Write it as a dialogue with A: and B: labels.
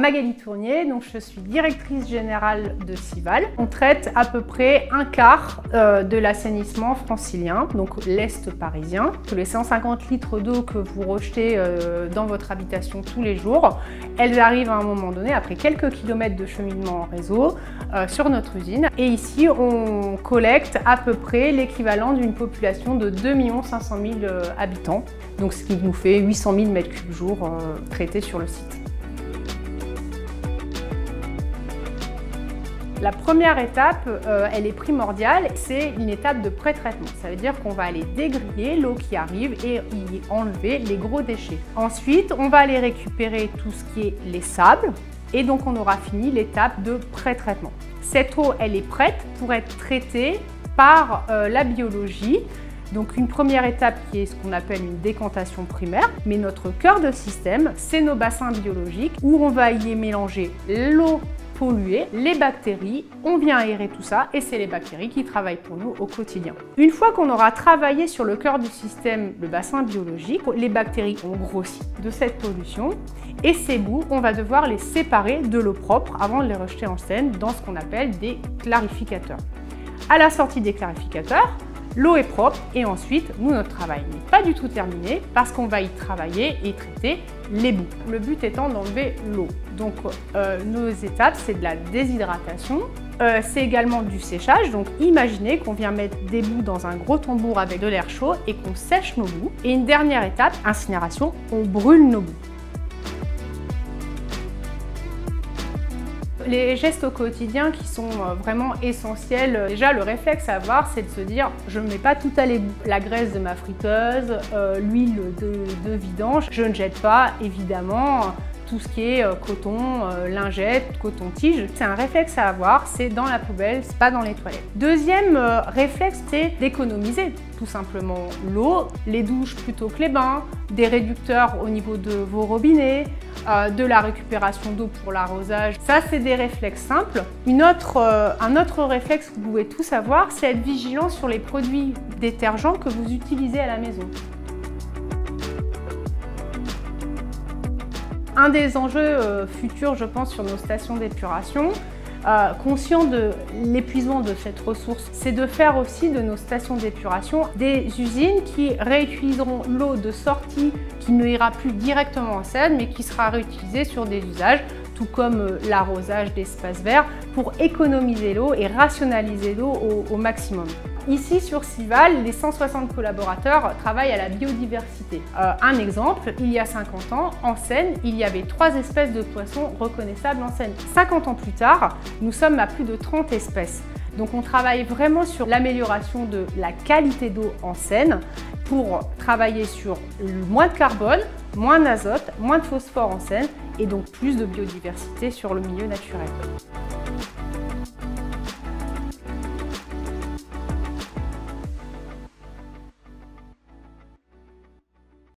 A: Magali Tournier, donc je suis directrice générale de Sival. On traite à peu près un quart de l'assainissement francilien, donc l'Est parisien. Tous les 150 litres d'eau que vous rejetez dans votre habitation tous les jours, elles arrivent à un moment donné, après quelques kilomètres de cheminement en réseau, sur notre usine. Et ici, on collecte à peu près l'équivalent d'une population de 2 500 000 habitants, donc ce qui nous fait 800 000 m3 jour traités sur le site. La première étape, elle est primordiale, c'est une étape de pré-traitement. Ça veut dire qu'on va aller dégriller l'eau qui arrive et y enlever les gros déchets. Ensuite, on va aller récupérer tout ce qui est les sables et donc on aura fini l'étape de pré-traitement. Cette eau, elle est prête pour être traitée par la biologie. Donc une première étape qui est ce qu'on appelle une décantation primaire, mais notre cœur de système, c'est nos bassins biologiques où on va y mélanger l'eau polluée, les bactéries, on vient aérer tout ça et c'est les bactéries qui travaillent pour nous au quotidien. Une fois qu'on aura travaillé sur le cœur du système, le bassin biologique, les bactéries ont grossi de cette pollution et ces bouts, on va devoir les séparer de l'eau propre avant de les rejeter en Seine dans ce qu'on appelle des clarificateurs. À la sortie des clarificateurs, l'eau est propre et ensuite, nous, notre travail n'est pas du tout terminé parce qu'on va y travailler et traiter les bouts. Le but étant d'enlever l'eau. Donc, nos étapes, c'est de la déshydratation. C'est également du séchage. Donc, imaginez qu'on vient mettre des bouts dans un gros tambour avec de l'air chaud et qu'on sèche nos bouts. Et une dernière étape, incinération, on brûle nos bouts. Les gestes au quotidien qui sont vraiment essentiels, déjà le réflexe à avoir, c'est de se dire je ne mets pas tout à l'égout. La graisse de ma friteuse, l'huile de vidange, je ne jette pas évidemment tout ce qui est coton, lingette, coton-tige. C'est un réflexe à avoir, c'est dans la poubelle, c'est pas dans les toilettes. Deuxième réflexe, c'est d'économiser tout simplement l'eau, les douches plutôt que les bains, des réducteurs au niveau de vos robinets, de la récupération d'eau pour l'arrosage. Ça, c'est des réflexes simples. Un autre réflexe que vous pouvez tous avoir, c'est être vigilant sur les produits détergents que vous utilisez à la maison. Un des enjeux futurs, je pense, sur nos stations d'épuration, conscient de l'épuisement de cette ressource, c'est de faire aussi de nos stations d'épuration des usines qui réutiliseront l'eau de sortie qui ne ira plus directement en Seine, mais qui sera réutilisée sur des usages, tout comme l'arrosage d'espaces verts, pour économiser l'eau et rationaliser l'eau au maximum. Ici sur Sival, les 160 collaborateurs travaillent à la biodiversité. Un exemple, il y a 50 ans, en Seine, il y avait 3 espèces de poissons reconnaissables en Seine. 50 ans plus tard, nous sommes à plus de 30 espèces. Donc on travaille vraiment sur l'amélioration de la qualité d'eau en Seine pour travailler sur moins de carbone, moins d'azote, moins de phosphore en Seine et donc plus de biodiversité sur le milieu naturel.